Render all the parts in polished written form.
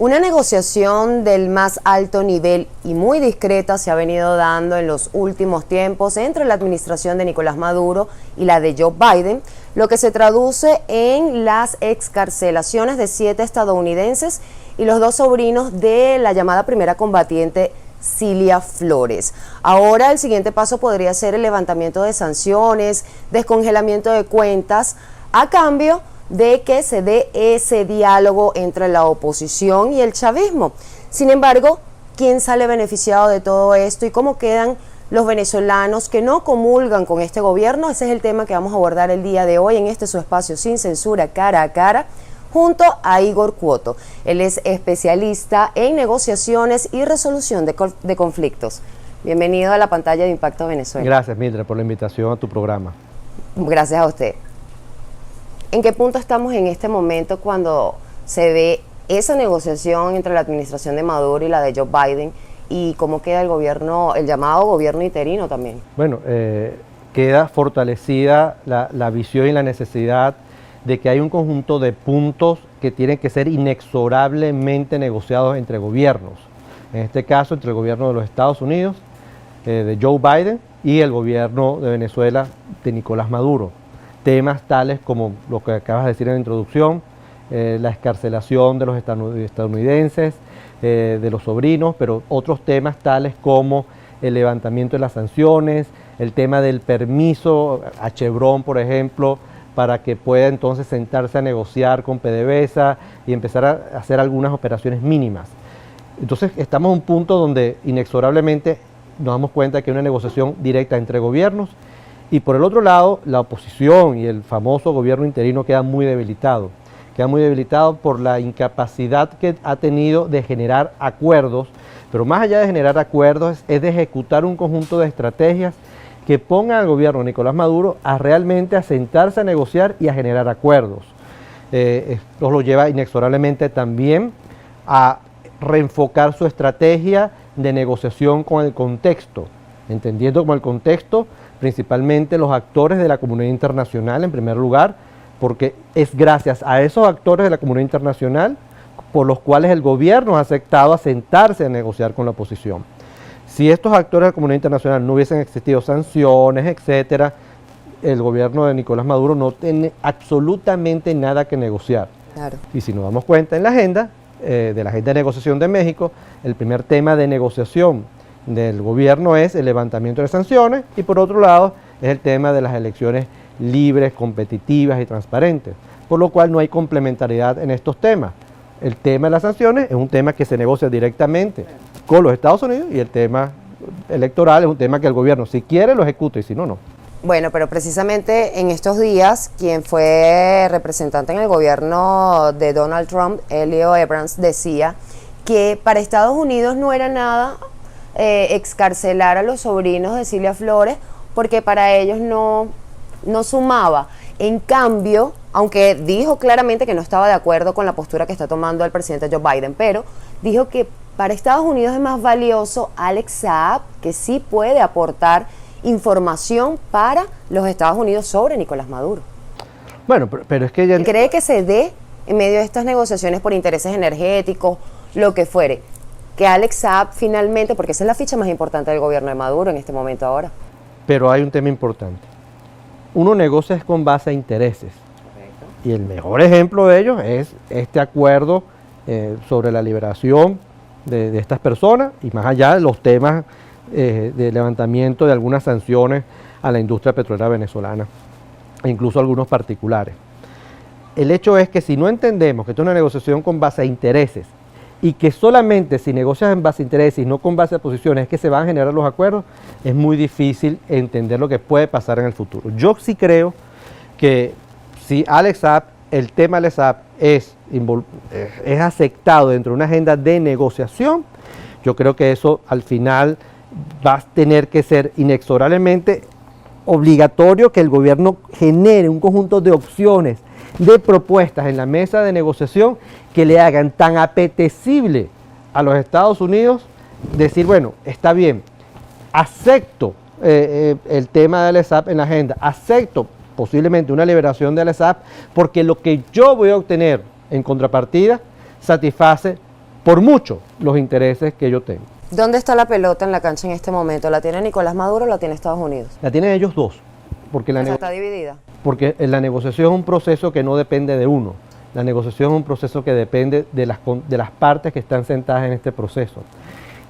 Una negociación del más alto nivel y muy discreta se ha venido dando en los últimos tiempos entre la administración de Nicolás Maduro y la de Joe Biden, lo que se traduce en las excarcelaciones de 7 estadounidenses y los 2 sobrinos de la llamada primera combatiente Cilia Flores. Ahora el siguiente paso podría ser el levantamiento de sanciones, descongelamiento de cuentas, a cambio de que se dé ese diálogo entre la oposición y el chavismo. Sin embargo, ¿quién sale beneficiado de todo esto y cómo quedan los venezolanos que no comulgan con este gobierno? Ese es el tema que vamos a abordar el día de hoy en este su espacio Sin Censura, cara a cara, junto a Igor Cuoto. Él es especialista en negociaciones y resolución de conflictos. Bienvenido a la pantalla de Impacto Venezuela. Gracias, Mildred, por la invitación a tu programa. Gracias a usted. ¿En qué punto estamos en este momento cuando se ve esa negociación entre la administración de Maduro y la de Joe Biden? ¿Y cómo queda el gobierno, el llamado gobierno interino también? Bueno, queda fortalecida la visión y la necesidad de que hay un conjunto de puntos que tienen que ser inexorablemente negociados entre gobiernos. En este caso, entre el gobierno de los Estados Unidos, de Joe Biden, y el gobierno de Venezuela, de Nicolás Maduro. Temas tales como lo que acabas de decir en la introducción, la excarcelación de los estadounidenses, de los sobrinos, pero otros temas tales como el levantamiento de las sanciones, el tema del permiso a Chevron, por ejemplo, para que pueda entonces sentarse a negociar con PDVSA y empezar a hacer algunas operaciones mínimas. Entonces estamos en un punto donde inexorablemente nos damos cuenta que hay una negociación directa entre gobiernos. Y por el otro lado, la oposición y el famoso gobierno interino queda muy debilitado por la incapacidad que ha tenido de generar acuerdos, pero más allá de generar acuerdos es de ejecutar un conjunto de estrategias que pongan al gobierno de Nicolás Maduro a realmente a sentarse a negociar y a generar acuerdos. Esto lo lleva inexorablemente también a reenfocar su estrategia de negociación con el contexto, entendiendo como el contexto principalmente los actores de la comunidad internacional en primer lugar, porque es gracias a esos actores de la comunidad internacional por los cuales el gobierno ha aceptado a sentarse a negociar con la oposición. Si estos actores de la comunidad internacional no hubiesen existido sanciones, etcétera, el gobierno de Nicolás Maduro no tiene absolutamente nada que negociar. Claro. Y si nos damos cuenta en la agenda, de la agenda de negociación de México, el primer tema de negociación del gobierno es el levantamiento de sanciones y por otro lado es el tema de las elecciones libres, competitivas y transparentes, por lo cual no hay complementariedad en estos temas. El tema de las sanciones es un tema que se negocia directamente con los Estados Unidos y el tema electoral es un tema que el gobierno si quiere lo ejecuta y si no, no. Bueno, pero precisamente en estos días, quien fue representante en el gobierno de Donald Trump, Elio Abrams, decía que para Estados Unidos no era nada excarcelar a los sobrinos de Cilia Flores porque para ellos no sumaba. En cambio, aunque dijo claramente que no estaba de acuerdo con la postura que está tomando el presidente Joe Biden, pero dijo que para Estados Unidos es más valioso Alex Saab, que sí puede aportar información para los Estados Unidos sobre Nicolás Maduro. Bueno, pero es que ella... ¿Cree que se dé en medio de estas negociaciones por intereses energéticos, lo que fuere, que Alex Saab finalmente, porque esa es la ficha más importante del gobierno de Maduro en este momento ahora? Pero hay un tema importante. Uno negocia es con base a intereses. Correcto. Y el mejor ejemplo de ellos es este acuerdo sobre la liberación de estas personas y más allá de los temas de levantamiento de algunas sanciones a la industria petrolera venezolana e incluso algunos particulares. El hecho es que si no entendemos que esto es una negociación con base a intereses y que solamente si negocias en base a intereses y no con base a posiciones es que se van a generar los acuerdos, es muy difícil entender lo que puede pasar en el futuro. Yo sí creo que si Alex Saab, el tema Alex Saab es aceptado dentro de una agenda de negociación, yo creo que eso al final va a tener que ser inexorablemente obligatorio que el gobierno genere un conjunto de opciones, de propuestas en la mesa de negociación que le hagan tan apetecible a los Estados Unidos decir, bueno, está bien, acepto el tema de Al-Assad en la agenda, acepto posiblemente una liberación de Al-Assad porque lo que yo voy a obtener en contrapartida satisface por mucho los intereses que yo tengo. ¿Dónde está la pelota en la cancha en este momento? ¿La tiene Nicolás Maduro o la tiene Estados Unidos? La tienen ellos dos, porque Está dividida. porque la negociación es un proceso que no depende de uno. La negociación es un proceso que depende de las partes que están sentadas en este proceso.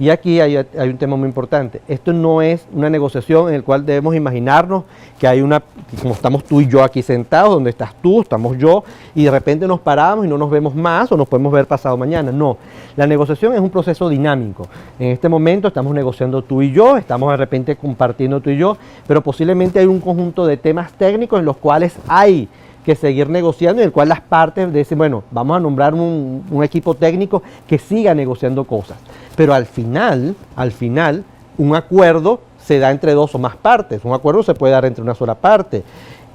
Y aquí hay un tema muy importante. Esto no es una negociación en la cual debemos imaginarnos que hay como estamos tú y yo aquí sentados, donde estás tú, estamos yo, y de repente nos paramos y no nos vemos más o nos podemos ver pasado mañana. No, la negociación es un proceso dinámico. En este momento estamos negociando tú y yo, estamos de repente compartiendo tú y yo, pero posiblemente hay un conjunto de temas técnicos en los cuales hay que seguir negociando, en el cual las partes dicen, bueno, vamos a nombrar un equipo técnico que siga negociando cosas. Pero al final, un acuerdo se da entre dos o más partes, un acuerdo se puede dar entre una sola parte.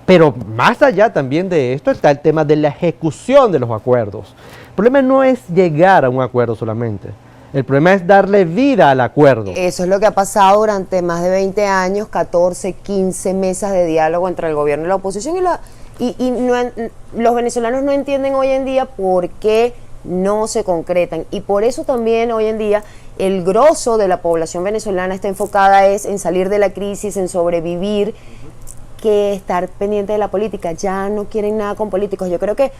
Pero más allá también de esto está el tema de la ejecución de los acuerdos. El problema no es llegar a un acuerdo solamente, el problema es darle vida al acuerdo. Eso es lo que ha pasado durante más de 20 años, 14, 15 mesas de diálogo entre el gobierno y la oposición, los venezolanos no entienden hoy en día por qué no se concretan, y por eso también hoy en día el grosso de la población venezolana está enfocada en salir de la crisis, en sobrevivir, que estar pendiente de la política. Ya no quieren nada con políticos. Yo creo que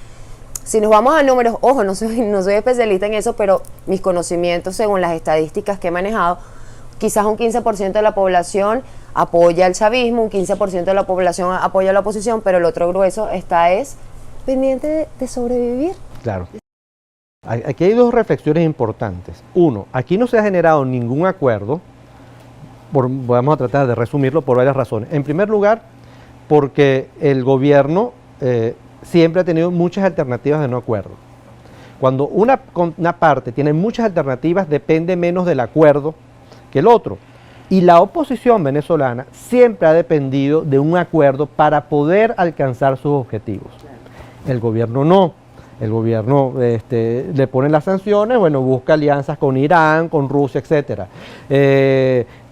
si nos vamos a números, ojo, no soy especialista en eso, pero mis conocimientos según las estadísticas que he manejado, quizás un 15% de la población apoya el chavismo, un 15% de la población apoya a la oposición, pero el otro grueso está pendiente de sobrevivir. Claro. Aquí hay dos reflexiones importantes. Uno, aquí no se ha generado ningún acuerdo, vamos a tratar de resumirlo por varias razones. En primer lugar, porque el gobierno siempre ha tenido muchas alternativas de no acuerdo. Cuando una parte tiene muchas alternativas, depende menos del acuerdo que el otro. Y la oposición venezolana siempre ha dependido de un acuerdo para poder alcanzar sus objetivos. El gobierno no. El gobierno le pone las sanciones, bueno, busca alianzas con Irán, con Rusia, etc.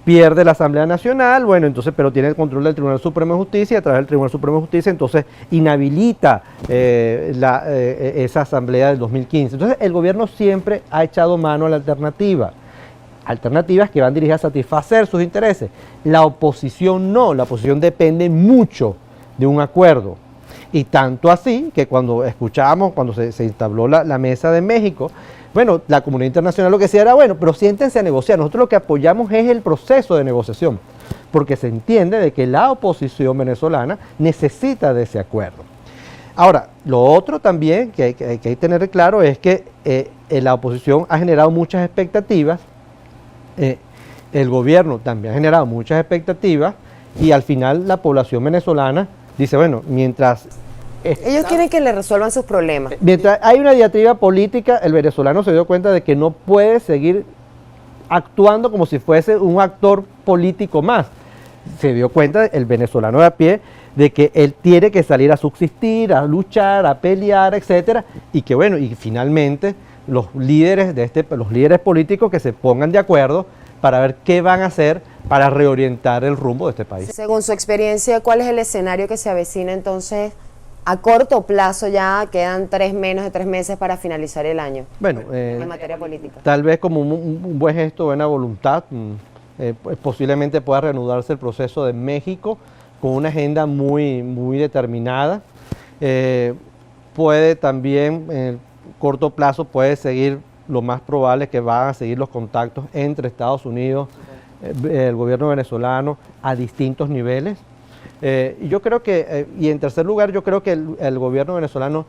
Pierde la Asamblea Nacional, bueno, entonces, pero tiene el control del Tribunal Supremo de Justicia, y a través del Tribunal Supremo de Justicia, entonces inhabilita esa Asamblea del 2015. Entonces, el gobierno siempre ha echado mano a la alternativa. Alternativas que van dirigidas a satisfacer sus intereses. La oposición no, la oposición depende mucho de un acuerdo. Y tanto así que cuando se instabló la mesa de México, bueno, la comunidad internacional lo que decía era, bueno, pero siéntense a negociar. Nosotros lo que apoyamos es el proceso de negociación, porque se entiende de que la oposición venezolana necesita de ese acuerdo. Ahora, lo otro también que hay que tener claro es que la oposición ha generado muchas expectativas, el gobierno también ha generado muchas expectativas, y al final la población venezolana dice, bueno, mientras ellos quieren que le resuelvan sus problemas. Mientras hay una diatriba política, el venezolano se dio cuenta de que no puede seguir actuando como si fuese un actor político más. Se dio cuenta el venezolano de a pie de que él tiene que salir a subsistir, a luchar, a pelear, etcétera, y que bueno, y finalmente los líderes políticos que se pongan de acuerdo para ver qué van a hacer para reorientar el rumbo de este país. Según su experiencia, ¿cuál es el escenario que se avecina entonces a corto plazo? Ya quedan menos de 3 meses para finalizar el año. Bueno, en materia política. Tal vez como un buen gesto, buena voluntad, posiblemente pueda reanudarse el proceso de México con una agenda muy, muy determinada. Puede también, en el corto plazo, puede seguir, lo más probable es que van a seguir los contactos entre Estados Unidos, el gobierno venezolano, a distintos niveles. Yo creo que, y en tercer lugar, yo creo que el gobierno venezolano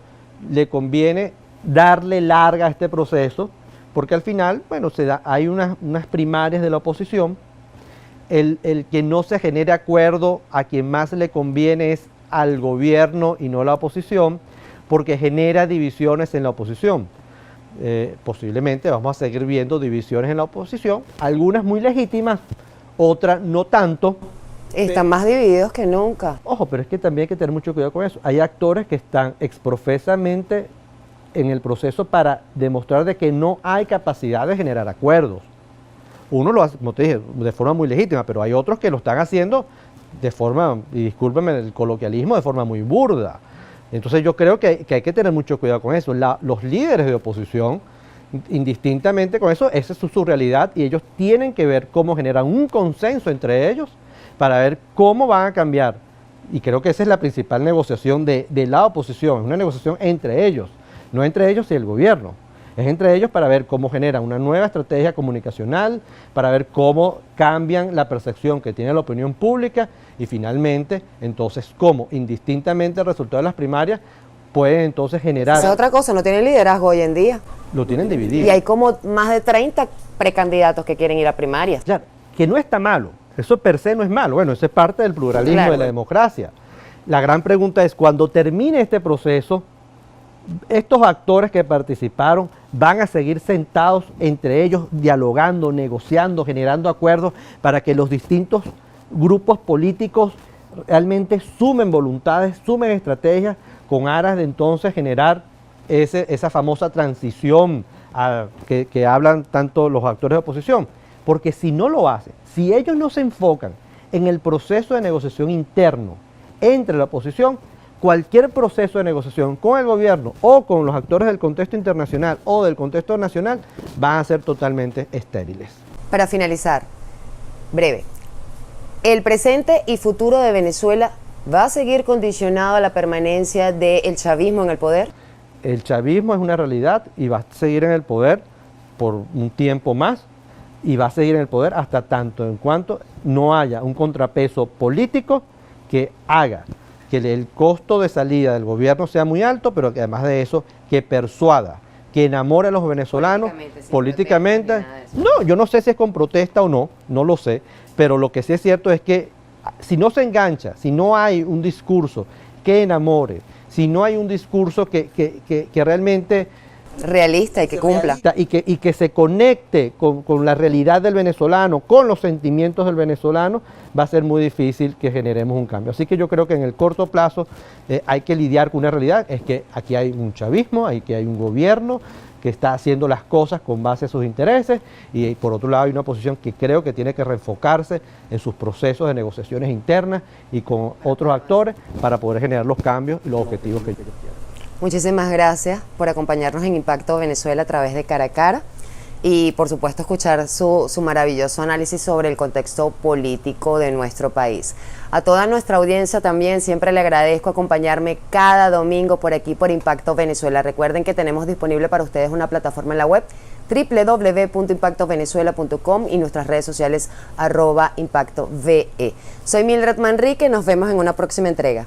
le conviene darle larga a este proceso, porque al final, bueno, hay unas primarias de la oposición. El que no se genere acuerdo, a quien más le conviene es al gobierno y no a la oposición, porque genera divisiones en la oposición. Posiblemente vamos a seguir viendo divisiones en la oposición, algunas muy legítimas, otras no tanto. Están más divididos que nunca. Ojo, pero es que también hay que tener mucho cuidado con eso. Hay actores que están exprofesamente en el proceso para demostrar de que no hay capacidad de generar acuerdos. Uno lo hace, como te dije, de forma muy legítima, pero hay otros que lo están haciendo de forma, y discúlpenme el coloquialismo, de forma muy burda. Entonces yo creo que hay que tener mucho cuidado con eso. Los líderes de oposición Indistintamente con eso, esa es su realidad y ellos tienen que ver cómo generan un consenso entre ellos para ver cómo van a cambiar. Y creo que esa es la principal negociación de la oposición, es una negociación entre ellos, no entre ellos y el gobierno. Es entre ellos para ver cómo generan una nueva estrategia comunicacional, para ver cómo cambian la percepción que tiene la opinión pública y finalmente, entonces, cómo indistintamente el resultado de las primarias pueden entonces generar... Esa es otra cosa, no tienen liderazgo hoy en día. Lo tienen dividido. Y hay como más de 30 precandidatos que quieren ir a primarias. Claro, que no está malo, eso per se no es malo, bueno, eso es parte del pluralismo, claro, de la democracia. La gran pregunta es, cuando termine este proceso, estos actores que participaron van a seguir sentados entre ellos, dialogando, negociando, generando acuerdos para que los distintos grupos políticos realmente sumen voluntades, sumen estrategias con aras de entonces generar esa famosa transición que hablan tanto los actores de oposición. Porque si no lo hacen, si ellos no se enfocan en el proceso de negociación interno entre la oposición, cualquier proceso de negociación con el gobierno o con los actores del contexto internacional o del contexto nacional van a ser totalmente estériles. Para finalizar, breve, ¿el presente y futuro de Venezuela va a seguir condicionado a la permanencia del chavismo en el poder? El chavismo es una realidad y va a seguir en el poder por un tiempo más y va a seguir en el poder hasta tanto en cuanto no haya un contrapeso político que haga que el costo de salida del gobierno sea muy alto, pero que además de eso, que persuada, que enamore a los venezolanos políticamente. No, yo no sé si es con protesta o no, no lo sé, pero lo que sí es cierto es que si no se engancha, si no hay un discurso que enamore, si no hay un discurso que realmente... realista y que cumpla. Y que se conecte con la realidad del venezolano, con los sentimientos del venezolano, va a ser muy difícil que generemos un cambio. Así que yo creo que en el corto plazo hay que lidiar con una realidad, es que aquí hay un chavismo, aquí hay un gobierno que está haciendo las cosas con base a sus intereses y por otro lado hay una oposición que creo que tiene que reenfocarse en sus procesos de negociaciones internas y con otros actores para poder generar los cambios y los objetivos que ellos quieren. Muchísimas gracias por acompañarnos en Impacto Venezuela a través de Cara a Cara y por supuesto escuchar su maravilloso análisis sobre el contexto político de nuestro país. A toda nuestra audiencia también siempre le agradezco acompañarme cada domingo por aquí por Impacto Venezuela. Recuerden que tenemos disponible para ustedes una plataforma en la web www.impactovenezuela.com y nuestras redes sociales @ImpactoVE. Soy Mildred Manrique, nos vemos en una próxima entrega.